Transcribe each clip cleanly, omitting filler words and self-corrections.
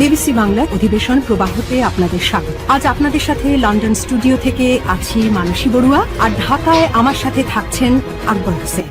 BBC বাংলার অধিবেশন প্রবাহতে আপনাদের স্বাগত। আজ আপনাদের সাথে লন্ডন স্টুডিও থেকে আছি মানসী বড়ুয়া, আর ঢাকায় আমার সাথে থাকছেন আকবর হোসেন।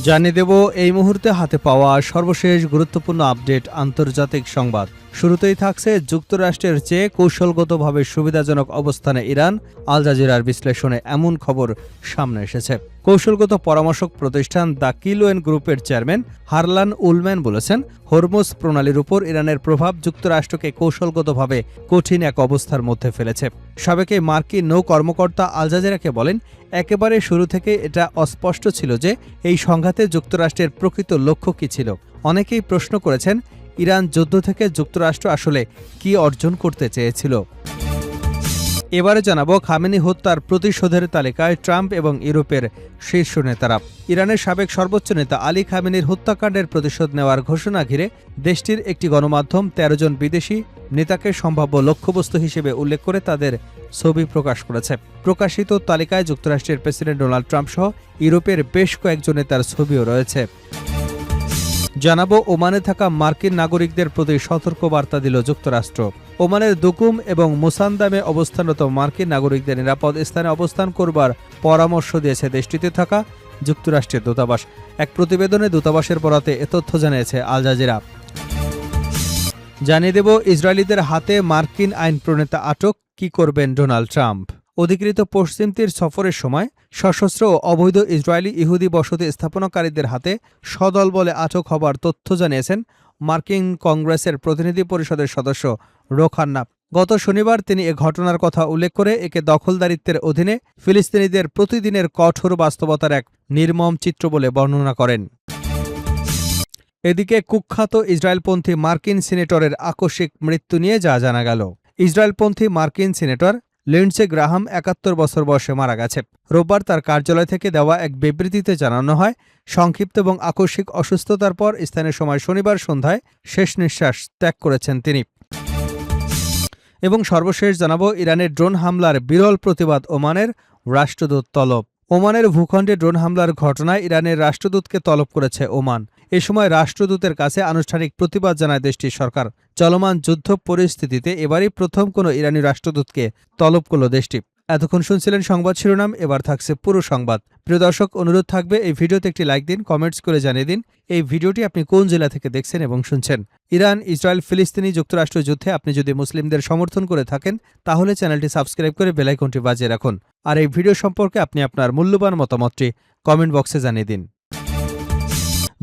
জানিয়ে দেব এই মুহূর্তে হাতে পাওয়া সর্বশেষ গুরুত্বপূর্ণ আপডেট আন্তর্জাতিক সংবাদ। শুরুতেই থাকছে যুক্তরাষ্ট্রের চেয়ে কৌশলগতভাবে সুবিধাজনক অবস্থানে ইরান। আল জাজিরার বিশ্লেষণে এমন খবর সামনে এসেছে। কৌশলগত পরামর্শক প্রতিষ্ঠান দ্য কিলোয়েন গ্রুপের চেয়ারম্যান হারলান উলম্যান বলেছেন, হরমুজ প্রণালীর উপর ইরানের প্রভাব যুক্তরাষ্ট্রকে কৌশলগতভাবে কঠিন এক অবস্থার মধ্যে ফেলেছে। সাবেক মার্কিন নৌ কর্মকর্তা আল জাজিরাকে বলেন, একেবারে শুরু থেকে এটা অস্পষ্ট ছিল যে এই সংঘাতে যুক্তরাষ্ট্রের প্রকৃত লক্ষ্য কী ছিল। অনেকেই প্রশ্ন করেছেন, ইরান যুদ্ধ থেকে যুক্তরাষ্ট্র আসলে কি অর্জন করতে চেয়েছিল। এবারে জানাবো খামেনি হত্যার প্রতিশোধের তালিকায় ট্রাম্প এবং ইউরোপের শীর্ষ নেতারা। ইরানের সাবেক সর্বোচ্চ নেতা আলী খামেনির হত্যাকাণ্ডের প্রতিশোধ নেওয়ার ঘোষণা ঘিরে দেশটির একটি গণমাধ্যম ১৩ জন বিদেশি নেতাকে সম্ভাব্য লক্ষ্যবস্তু হিসেবে উল্লেখ করে তাদের ছবি প্রকাশ করেছে। প্রকাশিত তালিকায় যুক্তরাষ্ট্রের প্রেসিডেন্ট ডোনাল্ড ট্রাম্প সহ ইউরোপের বেশ কয়েকজন নেতার ছবিও রয়েছে। জানাবো ওমানে থাকা মার্কিন নাগরিকদের প্রতি সতর্কবার্তা দিল যুক্তরাষ্ট্র। ওমানের দুকুম এবং মুসান্দামে অবস্থানরত মার্কিন নাগরিকদের নিরাপদ স্থানে অবস্থান করবার পরামর্শ দিয়েছে দেশটিতে থাকা যুক্তরাষ্ট্রের দূতাবাস। এক প্রতিবেদনে দূতাবাসের বরাতে এ তথ্য জানিয়েছে আল জাজিরা। জানিয়ে দেব ইসরায়েলিদের হাতে মার্কিন আইন প্রণেতা আটক, কি করবেন ডোনাল্ড ট্রাম্প। অধিকৃত পশ্চিম তীর সফরের সময় সশস্ত্র ও অবৈধ ইসরায়েলি ইহুদি বসতি স্থাপনাকারীদের হাতে সদলবলে আটক হবার তথ্য জানিয়েছেন মার্কিন কংগ্রেসের প্রতিনিধি পরিষদের সদস্য রো খান্না। গত শনিবার তিনি এ ঘটনার কথা উল্লেখ করে একে দখলদারিত্বের অধীনে ফিলিস্তিনিদের প্রতিদিনের কঠোর বাস্তবতার এক নির্মম চিত্র বলে বর্ণনা করেন। এদিকে কুখ্যাত ইসরায়েলপন্থী মার্কিন সিনেটরের আকস্মিক মৃত্যু নিয়ে যা জানা গেল। ইসরায়েলপন্থী মার্কিন সিনেটর লিন্ডসে গ্রাহাম ৭১ বছর বয়সে মারা গেছে। রোববার তার কার্যালয় থেকে দেওয়া এক বিবৃতিতে জানানো হয়, সংক্ষিপ্ত এবং আকস্মিক অসুস্থতার পর স্থানীয় সময় শনিবার সন্ধ্যায় শেষ নিঃশ্বাস ত্যাগ করেছেন তিনি। এবং সর্বশেষ জানাবো ইরানের ড্রোন হামলার বিরল প্রতিবাদ ওমানের, রাষ্ট্রদূত তলব। ওমানের ভূখণ্ডে ড্রোন হামলার ঘটনায় ইরানের রাষ্ট্রদূতকে তলব করেছে ওমান। এ সময় রাষ্ট্রদূতের কাছে আনুষ্ঠানিক প্রতিবাদ জানায় দেশটির সরকার। চলমান যুদ্ধ পরিস্থিতিতে এবারই প্রথম কোনো ইরানি রাষ্ট্রদূতকে তলব করল দেশটি। এতক্ষণ শুনছিলেন সংবাদ শিরোনাম, এবার থাকছে পুরো সংবাদ। প্রিয় দর্শক, অনুরোধ থাকবে এই ভিডিওতে একটি লাইক দিন, কমেন্টস করে জানিয়ে দিন এই ভিডিওটি আপনি কোন জেলা থেকে দেখছেন এবং শুনছেন। ইরান ইসরায়েল ফিলিস্তিনি যুক্তরাষ্ট্র যুদ্ধে আপনি যদি মুসলিমদের সমর্থন করে থাকেন তাহলে চ্যানেলটি সাবস্ক্রাইব করে বেল আইকনটি বাজিয়ে রাখুন। আর এই ভিডিও সম্পর্কে আপনি আপনার মূল্যবান মতামতটি কমেন্ট বক্সে জানিয়ে দিন।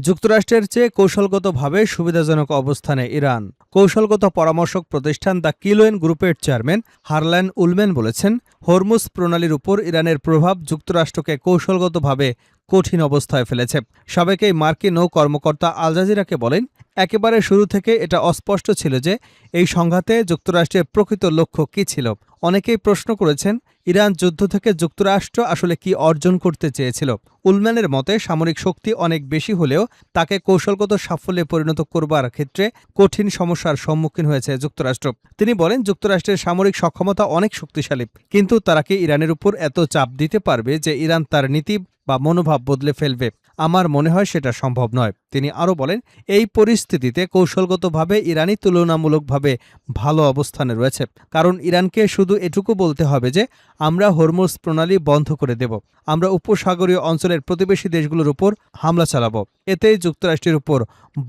যুক্তরাষ্ট্রের চেয়ে কৌশলগতভাবে সুবিধাজনক অবস্থানে ইরান। কৌশলগত পরামর্শক প্রতিষ্ঠান দ্য কিলোয়েন গ্রুপের চেয়ারম্যান হারলান উলম্যান বলেছেন, হরমুজ প্রণালীর উপর ইরানের প্রভাব যুক্তরাষ্ট্রকে কৌশলগতভাবে কঠিন অবস্থায় ফেলেছে। সাবেক মার্কিন নৌ কর্মকর্তা আল জাজিরাকে বলেন, একেবারে শুরু থেকে এটা অস্পষ্ট ছিল যে এই সংঘাতে যুক্তরাষ্ট্রের প্রকৃত লক্ষ্য কী ছিল। অনেকেই প্রশ্ন করেছেন, ইরান যুদ্ধ থেকে যুক্তরাষ্ট্র আসলে কি অর্জন করতে চেয়েছিল। উলম্যানের মতে সামরিক শক্তি অনেক বেশি হলেও তাকে কৌশলগত সাফল্যে পরিণত করবার ক্ষেত্রে কঠিন সমস্যার সম্মুখীন হয়েছে যুক্তরাষ্ট্র। তিনি বলেন, যুক্তরাষ্ট্রের সামরিক সক্ষমতা অনেক শক্তিশালী, কিন্তু তারা কি ইরানের উপর এত চাপ দিতে পারবে যে ইরান তার নীতি বা মনোভাব বদলে ফেলবে? আমার মনে হয় সেটা সম্ভব নয়। তিনি আরও বলেন, এই পরিস্থিতিতে কৌশলগতভাবে ইরানই তুলনামূলকভাবে ভালো অবস্থানে রয়েছে, কারণ ইরানকে শুধু এটুকু বলতে হবে যে আমরা হরমুজ প্রণালী বন্ধ করে দেব, আমরা উপসাগরীয় অঞ্চলের প্রতিবেশী দেশগুলোর উপর হামলা চালাব। এতেই যুক্তরাষ্ট্রের উপর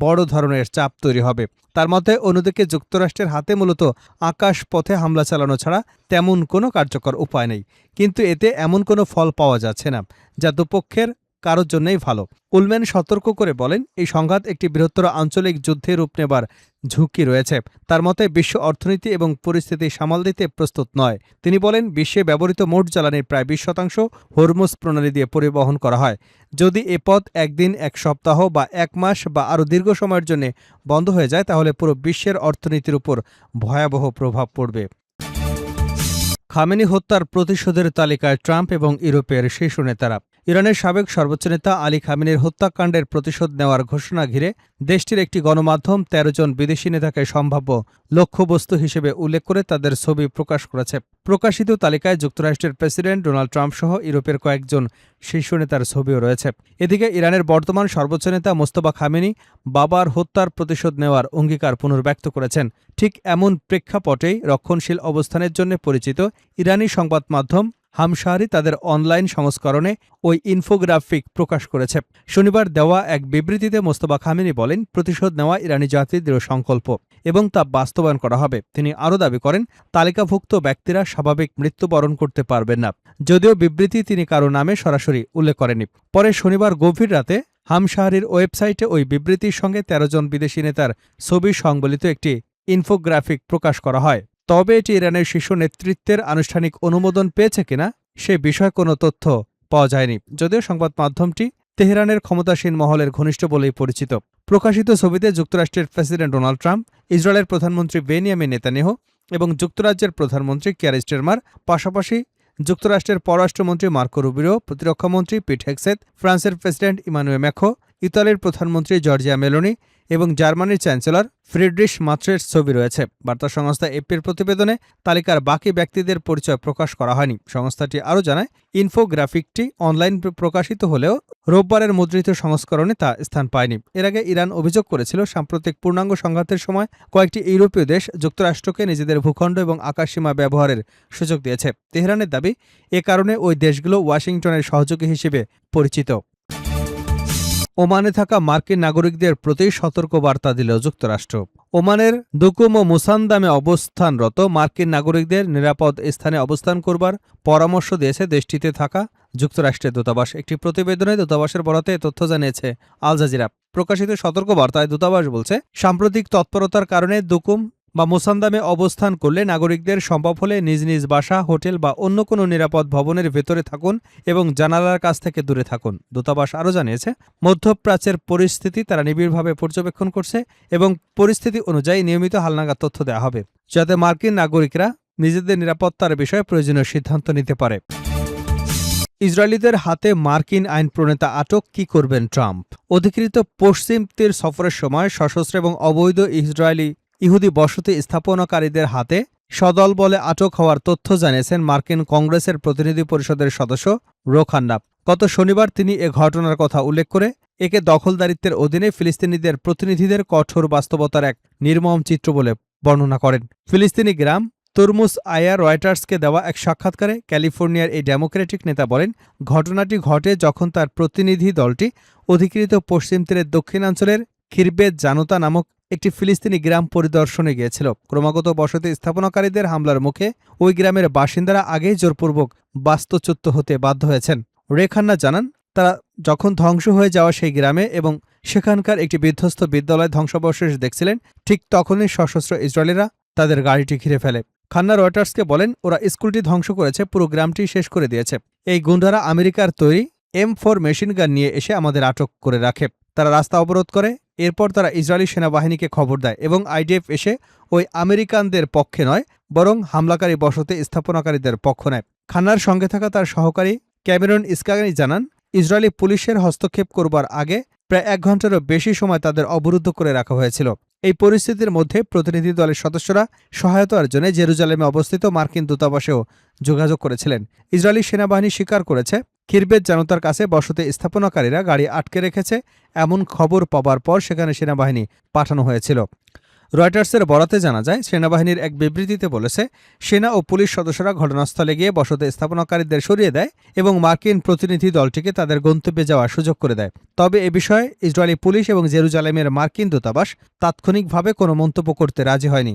বড় ধরনের চাপ তৈরি হবে। তার মতে অন্যদিকে যুক্তরাষ্ট্রের হাতে মূলত আকাশ পথে হামলা চালানো ছাড়া তেমন কোনো কার্যকর উপায় নেই, কিন্তু এতে এমন কোনো ফল পাওয়া যাচ্ছে না যা দুপক্ষের কারোর জন্যই ভালো। উলম্যান সতর্ক করে বলেন, এই সংঘাত একটি বৃহত্তর আঞ্চলিক যুদ্ধে রূপ নেবার ঝুঁকি রয়েছে। তার মতে বিশ্ব অর্থনীতি এবং পরিস্থিতি সামাল দিতে প্রস্তুত নয়। তিনি বলেন, বিশ্বে ব্যবহৃত মোট জ্বালানির প্রায় ২০% হরমুজ প্রণালী দিয়ে পরিবহন করা হয়। যদি এ পথ একদিন, এক সপ্তাহ বা এক মাস বা আরও দীর্ঘ সময়ের জন্য বন্ধ হয়ে যায় তাহলে পুরো বিশ্বের অর্থনীতির উপর ভয়াবহ প্রভাব পড়বে। খামেনি হত্যার প্রতিশোধের তালিকায় ট্রাম্প এবং ইউরোপের শীর্ষ নেতারা। ইরানের সাবেক সর্বোচ্চ নেতা আলী খামেনির হত্যাকাণ্ডের প্রতিশোধ নেওয়ার ঘোষণা ঘিরে দেশটির একটি গণমাধ্যম ১৩ জন বিদেশি নেতাকে সম্ভাব্য লক্ষ্যবস্তু হিসেবে উল্লেখ করে তাদের ছবি প্রকাশ করেছে। প্রকাশিত তালিকায় যুক্তরাষ্ট্রের প্রেসিডেন্ট ডোনাল্ড ট্রাম্প সহ ইউরোপের কয়েকজন শীর্ষ নেতার ছবিও রয়েছে। এদিকে ইরানের বর্তমান সর্বোচ্চ নেতা মোস্তফা খামেনি বাবার হত্যার প্রতিশোধ নেওয়ার অঙ্গীকার পুনর্ব্যক্ত করেছেন। ঠিক এমন প্রেক্ষাপটেই রক্ষণশীল অবস্থানের জন্য পরিচিত ইরানি সংবাদ মাধ্যম হামশাহরি তাদের অনলাইন সংস্করণে ওই ইনফোগ্রাফিক প্রকাশ করেছে। শনিবার দেওয়া এক বিবৃতিতে মোস্তফা খামেনি বলেন, প্রতিশোধ নেওয়া ইরানি জাতির দৃঢ় সংকল্প এবং তা বাস্তবায়ন করা হবে। তিনি আরও দাবি করেন, তালিকাভুক্ত ব্যক্তিরা স্বাভাবিক মৃত্যুবরণ করতে পারবেন না, যদিও বিবৃতি তিনি কারো নামে সরাসরি উল্লেখ করেনি। পরে শনিবার গভীর রাতে হামশাহরির ওয়েবসাইটে ওই বিবৃতির সঙ্গে ১৩ জন বিদেশি নেতার ছবি সংবলিত একটি ইনফোগ্রাফিক প্রকাশ করা হয়। তবে এটি ইরানের শীর্ষ নেতৃত্বের আনুষ্ঠানিক অনুমোদন পেয়েছে কিনা সে বিষয়ে কোনো তথ্য পাওয়া যায়নি, যদিও সংবাদ মাধ্যমটি তেহরানের ক্ষমতাসীন মহলের ঘনিষ্ঠ বলেই পরিচিত। প্রকাশিত ছবিতে যুক্তরাষ্ট্রের প্রেসিডেন্ট ডোনাল্ড ট্রাম্প, ইসরায়েলের প্রধানমন্ত্রী বেনিয়ামিন নেতানিয়াহু এবং যুক্তরাজ্যের প্রধানমন্ত্রী কিয়ার স্টারমার, পাশাপাশি যুক্তরাষ্ট্রের পররাষ্ট্রমন্ত্রী মার্কো রুবিও, প্রতিরক্ষামন্ত্রী পিট হেগসেথ, ফ্রান্সের প্রেসিডেন্ট ইমানুয়েল ম্যাক্রো, ইতালির প্রধানমন্ত্রী জর্জিয়া মেলোনি এবং জার্মানির চ্যান্সেলর ফ্রিডরিশ মার্চের ছবি রয়েছে। বার্তা সংস্থা এপির প্রতিবেদনে তালিকার বাকি ব্যক্তিদের পরিচয় প্রকাশ করা হয়নি। সংস্থাটি আরও জানায়, ইনফোগ্রাফিকটি অনলাইন প্রকাশিত হলেও রোববারের মুদ্রিত সংস্করণে তা স্থান পায়নি। এর আগে ইরান অভিযোগ করেছিল, সাম্প্রতিক পূর্ণাঙ্গ সংঘাতের সময় কয়েকটি ইউরোপীয় দেশ যুক্তরাষ্ট্রকে নিজেদের ভূখণ্ড এবং আকাশসীমা ব্যবহারের সুযোগ দিয়েছে। তেহরানের দাবি, এ কারণে ওই দেশগুলো ওয়াশিংটনের সহযোগী হিসেবে পরিচিত। ওমানে থাকা মার্কিন নাগরিকদের প্রতি সতর্কবার্তা দিল যুক্তরাষ্ট্র। ওমানের দুকুম ও মুসান্দামে অবস্থানরত মার্কিন নাগরিকদের নিরাপদ স্থানে অবস্থান করবার পরামর্শ দিয়েছে দেশটিতে থাকা যুক্তরাষ্ট্রের দূতাবাস। একটি প্রতিবেদনে দূতাবাসের বরাতে এ তথ্য জানিয়েছে আল জাজিরা। প্রকাশিত সতর্কবার্তায় দূতাবাস বলছে, সাম্প্রতিক তৎপরতার কারণে দুকুম বা মুসান্দামে অবস্থান করলে নাগরিকদের সম্ভব হলে নিজ নিজ বাসা, হোটেল বা অন্য কোনো নিরাপদ ভবনের ভেতরে থাকুন এবং জানালার কাছ থেকে দূরে থাকুন। দূতাবাস আরও জানিয়েছে, মধ্যপ্রাচ্যের পরিস্থিতি তারা নিবিড়ভাবে পর্যবেক্ষণ করছে এবং পরিস্থিতি অনুযায়ী নিয়মিত হালনাগাদ তথ্য দেওয়া হবে, যাতে মার্কিন নাগরিকরা নিজেদের নিরাপত্তার বিষয়ে প্রয়োজনীয় সিদ্ধান্ত নিতে পারে। ইসরায়েলিদের হাতে মার্কিন আইন প্রণেতা আটক, কি করবেন ট্রাম্প? অধিকৃত পশ্চিম তীর সফরের সময় সশস্ত্র এবং অবৈধ ইহুদি বসতি স্থাপনকারীদের হাতে সদল বলে আটক হওয়ার তথ্য জানিয়েছেন মার্কিন কংগ্রেসের প্রতিনিধি পরিষদের সদস্য রো খান্না। গত শনিবার তিনি এ ঘটনার কথা উল্লেখ করে একে দখলদারিত্বের অধীনে ফিলিস্তিনিদের প্রতিনিধিদের কঠোর বাস্তবতার এক নির্মম চিত্র বলে বর্ণনা করেন। ফিলিস্তিনি গ্রাম তুরমুস আয়া রয়টার্সকে দেওয়া এক সাক্ষাৎকারে ক্যালিফোর্নিয়ার এই ডেমোক্রেটিক নেতা বলেন, ঘটনাটি ঘটে যখন তার প্রতিনিধি দলটি অধিকৃত পশ্চিম তীরের দক্ষিণাঞ্চলের খিরবেত জানুতা নামক একটি ফিলিস্তিনি গ্রাম পরিদর্শনে গিয়েছিল। ক্রমাগত বসতি স্থাপনকারীদের হামলার মুখে ওই গ্রামের বাসিন্দারা আগেই জোরপূর্বক বাস্তুচ্যুত হতে বাধ্য হয়েছেন। রে খান্না জানান, তারা যখন ধ্বংস হয়ে যাওয়া সেই গ্রামে এবং সেখানকার একটি বিধ্বস্ত বিদ্যালয় ধ্বংসাবশেষ দেখছিলেন, ঠিক তখনই সশস্ত্র ইসরায়েলিরা তাদের গাড়িটি ঘিরে ফেলে। খান্না রয়টার্সকে বলেন, ওরা স্কুলটি ধ্বংস করেছে, পুরো গ্রামটি শেষ করে দিয়েছে। এই গুন্ডারা আমেরিকার তৈরি M4 মেশিন গান নিয়ে এসে আমাদের আটক করে রাখে। তারা রাস্তা অবরোধ করে, এরপর তারা ইসরায়েলি সেনাবাহিনীকে খবর দেয় এবং IDF এসে ওই আমেরিকানদের পক্ষে নয়, বরং হামলাকারী বসতি স্থাপনাকারীদের পক্ষ নেয়। খান্নার সঙ্গে থাকা তার সহকারী ক্যামেরন ইস্কাগানি জানান, ইসরায়েলি পুলিশের হস্তক্ষেপ করবার আগে প্রায় 1 ঘণ্টারও বেশি সময় তাদের অবরুদ্ধ করে রাখা হয়েছিল। এই পরিস্থিতির মধ্যে প্রতিনিধি দলের সদস্যরা সহায়তার জন্য জেরুজালেমে অবস্থিত মার্কিন দূতাবাসেও যোগাযোগ করেছিলেন। ইসরায়েলি সেনাবাহিনী স্বীকার করেছে, খিরবেত জানুতার কাছে বসতি স্থাপনাকারীরা গাড়ি আটকে রেখেছে। এমন খবর পাবার পর সেখানে সেনাবাহিনী পাঠানো হয়েছিল। রয়টার্সের বরাতে জানা যায়, সেনাবাহিনীর এক বিবৃতিতে বলেছে, সেনা ও পুলিশ সদস্যরা ঘটনাস্থলে গিয়ে বসতি স্থাপনাকারীদের সরিয়ে দেয় এবং মার্কিন প্রতিনিধি দলটিকে তাদের গন্তব্যে যাওয়ার সুযোগ করে দেয়। তবে এ বিষয়ে ইসরায়েলি পুলিশ এবং জেরুজালেমের মার্কিন দূতাবাস তাৎক্ষণিকভাবে কোনো মন্তব্য করতে রাজি হয়নি।